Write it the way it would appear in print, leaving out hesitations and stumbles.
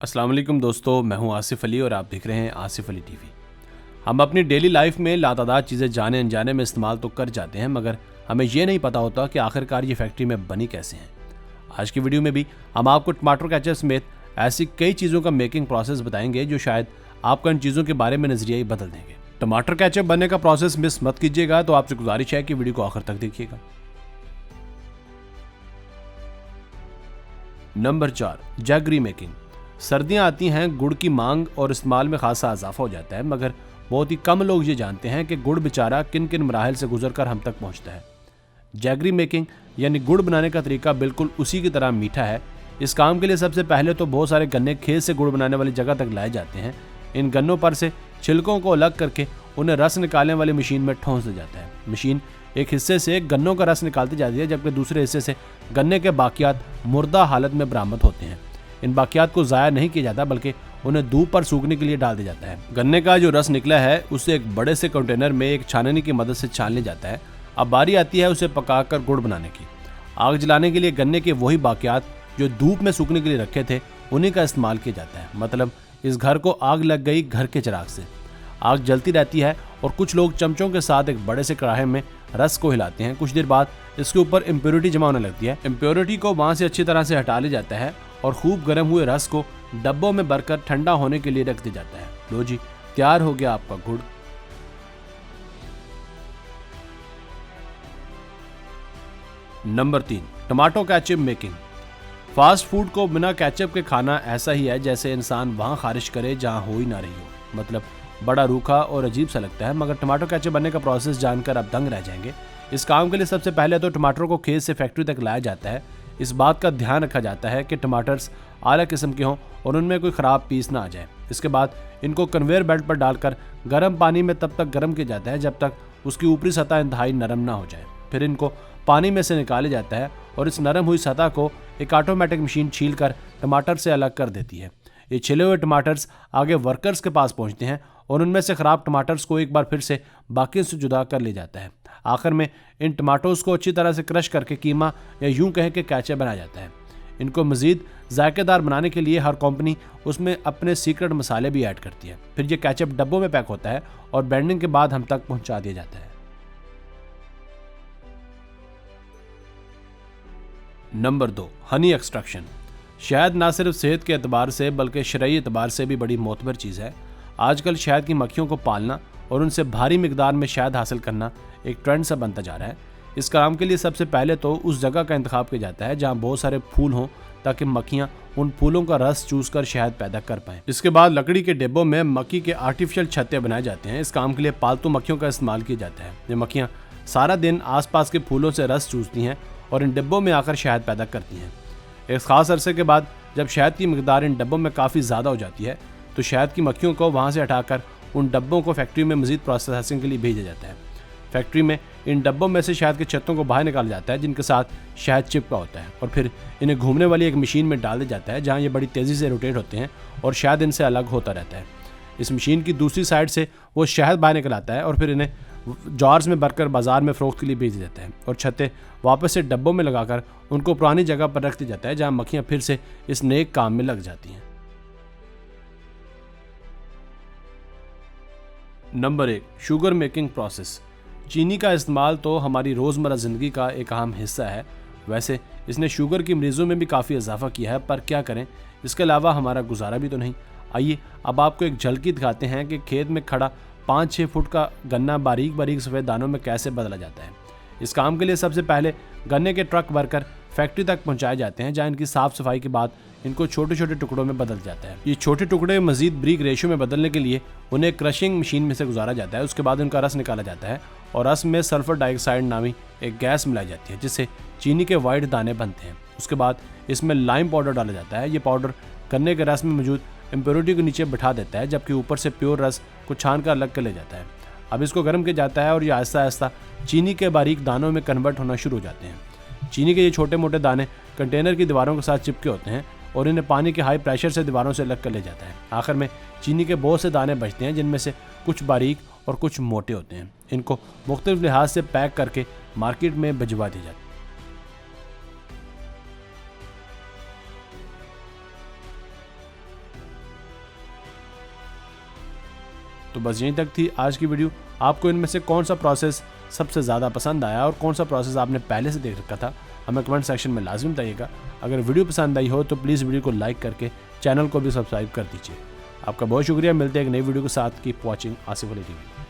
अस्सलाम वालेकुम दोस्तों, मैं हूं आसिफ अली और आप देख रहे हैं आसिफ अली टीवी। हम अपनी डेली लाइफ में लातादार चीज़ें जाने अनजाने में इस्तेमाल तो कर जाते हैं, मगर हमें ये नहीं पता होता कि आखिरकार ये फैक्ट्री में बनी कैसे हैं। आज की वीडियो में भी हम आपको टमाटर केचप समेत ऐसी कई चीज़ों का मेकिंग प्रोसेस बताएंगे जो शायद आपका इन चीज़ों के बारे में नजरिया ही बदल देंगे। टमाटर केचप बनने का प्रोसेस मिस मत कीजिएगा, तो आपसे गुजारिश है कि वीडियो को आखिर तक देखिएगा। Number 4, jaggery making. सर्दियां आती हैं, गुड़ की मांग और इस्तेमाल में खासा इजाफा हो जाता है, मगर बहुत ही कम लोग ये जानते हैं कि गुड़ बेचारा किन किन मराहल से गुजरकर हम तक पहुंचता है। जैगरी मेकिंग यानी गुड़ बनाने का तरीका बिल्कुल उसी की तरह मीठा है। इस काम के लिए सबसे पहले तो बहुत सारे गन्ने खेत से गुड़ बनाने वाली जगह तक लाए जाते हैं। इन गन्नों पर से छिलकों को अलग करके उन्हें रस निकालने वाली मशीन में ठोंस दिया जाता है। मशीन एक हिस्से से गन्नों का रस निकालती जाती है, जबकि दूसरे हिस्से से गन्ने के बाकियात मुर्दा हालत में बरामद होते हैं। इन बाकियात को ज़ाया नहीं किया जाता, बल्कि उन्हें धूप पर सूखने के लिए डाल दिया जाता है। गन्ने का जो रस निकला है उसे एक बड़े से कंटेनर में एक छाननी की मदद से छान लिया जाता है। अब बारी आती है उसे पकाकर गुड़ बनाने की। आग जलाने के लिए गन्ने के वही बाकियात जो धूप में सूखने के लिए रखे थे, उन्हीं का इस्तेमाल किया जाता है। मतलब इस घर को आग लग गई घर के चिराग से। आग जलती रहती है और कुछ लोग चमचों के साथ एक बड़े से कढ़ाई में रस को हिलाते हैं। कुछ देर बाद इसके ऊपर इम्प्योरिटी जमा होने लगती है। इम्प्योरिटी को वहां से अच्छी तरह से हटा लिया जाता है और खूब गर्म हुए रस को डब्बों में भरकर ठंडा होने के लिए रख दिया जाता है। लो जी, तैयार हो गया आपका गुड़। Number 3, tomato ketchup making. Fast food को बिना केचप के खाना ऐसा ही है जैसे इंसान वहां खारिश करे जहां हो ही ना रही हो। मतलब बड़ा रूखा और अजीब सा लगता है, मगर टमाटो केचप बनने का प्रोसेस जानकर आप दंग रह जाएंगे। इस काम के लिए सबसे पहले तो टमाटरों को खेत से फैक्ट्री तक लाया जाता है। इस बात का ध्यान रखा जाता है कि टमाटर्स आला किस्म के हों और उनमें कोई ख़राब पीस ना आ जाए। इसके बाद इनको कन्वेयर बेल्ट पर डालकर गर्म पानी में तब तक गर्म किया जाता है जब तक उसकी ऊपरी सतह इंतहाई नरम ना हो जाए। फिर इनको पानी में से निकाला जाता है और इस नरम हुई सतह को एक ऑटोमेटिक मशीन छील कर टमाटर से अलग कर देती है। ये छिले हुए टमाटर्स आगे वर्कर्स के पास पहुंचते हैं और उनमें से ख़राब टमाटर्स को एक बार फिर से बाकी से जुदा कर लिया जाता है। आखिर में इन टमाटोज़ को अच्छी तरह से क्रश करके कीमा या यूं कहें कि केचप बनाया जाता है। इनको मज़ीद जायकेदार बनाने के लिए हर कंपनी उसमें अपने सीक्रेट मसाले भी ऐड करती है। फिर ये केचप डब्बों में पैक होता है और ब्लेंडिंग के बाद हम तक पहुंचा दिया जाता है। Number 2, Honey extraction. शहद ना सिर्फ सेहत के एतबार से बल्कि शरई एतबार से भी बड़ी मोतबर चीज़ है। आजकल शहद की मक्खियों को पालना और उनसे भारी मिकदार में शहद हासिल करना एक ट्रेंड सा बनता जा रहा है। इस काम के लिए सबसे पहले तो उस जगह का इंतखाब किया जाता है जहाँ बहुत सारे फूल हों, ताकि मक्खियाँ उन फूलों का रस चूस कर शहद पैदा कर पाएँ। इसके बाद लकड़ी के डिब्बों में मक्खी के आर्टिफिशियल छत्ते बनाए जाते हैं। इस काम के लिए पालतू मक्खियों का इस्तेमाल किया जाता है। ये मक्खियाँ सारा दिन आसपास के फूलों से रस चूसती हैं और इन डिब्बों में आकर शहद पैदा करती हैं। एक ख़ास अरसे के बाद जब शहद की मिकदार इन डब्बों में काफ़ी ज़्यादा हो जाती है तो शहद की मक्खियों को वहाँ से हटाकर उन डब्बों को फैक्ट्री में मज़ीद प्रोसेसिंग के लिए भेजा जाता है। फैक्ट्री में इन डब्बों में से शहद के छत्तों को बाहर निकाला जाता है जिनके साथ शहद चिपका होता है, और फिर इन्हें घूमने वाली एक मशीन में डाल दिया जाता है जहाँ ये बड़ी तेज़ी से रोटेट होते हैं और शहद इनसे अलग होता रहता है। इस मशीन की दूसरी साइड से वो शहद बाहर निकल आता है और फिर इन्हें जार्स में भरकर बाजार में फ़रोख्त के लिए भेज दिया जाता है और छत्ते वापस से डब्बों में लगाकर उनको पुरानी जगह पर रख दिया जाता है जहाँ मक्खियाँ फिर से इस नेक काम में लग जाती हैं। Number 1, sugar making process. चीनी का इस्तेमाल तो हमारी रोज़मर्रा ज़िंदगी का एक अहम हिस्सा है। वैसे इसने शुगर की मरीज़ों में भी काफ़ी इजाफा किया है, पर क्या करें, इसके अलावा हमारा गुजारा भी तो नहीं। आइए अब आपको एक झलकी दिखाते हैं कि खेत में खड़ा 5-6 फुट का गन्ना बारीक बारीक सफ़ेद दानों में कैसे बदला जाता है। इस काम के लिए सबसे पहले गन्ने के ट्रक भरकर फैक्ट्री तक पहुंचाए जाते हैं जहां इनकी साफ़ सफाई के बाद इनको छोटे छोटे टुकड़ों में बदल जाता है। ये छोटे टुकड़े मज़ीद ब्रीक रेशो में बदलने के लिए उन्हें क्रशिंग मशीन में से गुजारा जाता है। उसके बाद उनका रस निकाला जाता है और रस में सल्फर डाइऑक्साइड नामी एक गैस मिलाई जाती है जिससे चीनी के वाइट दाने बनते हैं। उसके बाद इसमें लाइम पाउडर डाला जाता है। ये पाउडर गन्ने के रस में मौजूद इम्प्योरिटी को नीचे बिठा देता है, जबकि ऊपर से प्योर रस को छान कर अलग कर ले जाता है। अब इसको गर्म किया जाता है और ये आहिस्ता आहिस्ता चीनी के बारीक दानों में कन्वर्ट होना शुरू हो जाते हैं। चीनी के ये छोटे मोटे दाने कंटेनर की दीवारों के साथ चिपके होते हैं और इन्हें पानी के हाई प्रेशर से दीवारों से अलग कर ले जाता है। आखिर में चीनी के बहुत से दाने बचते हैं जिनमें से कुछ बारीक और कुछ मोटे होते हैं। इनको मुख्तलिफ लिहाज से पैक करके मार्केट में भिजवा दिया जाता है। तो बस यहीं तक थी आज की वीडियो। आपको इनमें से कौन सा प्रोसेस सबसे ज़्यादा पसंद आया और कौन सा प्रोसेस आपने पहले से देख रखा था, हमें कमेंट सेक्शन में लाजमी बताइएगा। अगर वीडियो पसंद आई हो तो प्लीज़ वीडियो को लाइक करके चैनल को भी सब्सक्राइब कर दीजिए। आपका बहुत शुक्रिया। मिलते हैं एक नई वीडियो के साथ। Keep watching Asif Ali TV.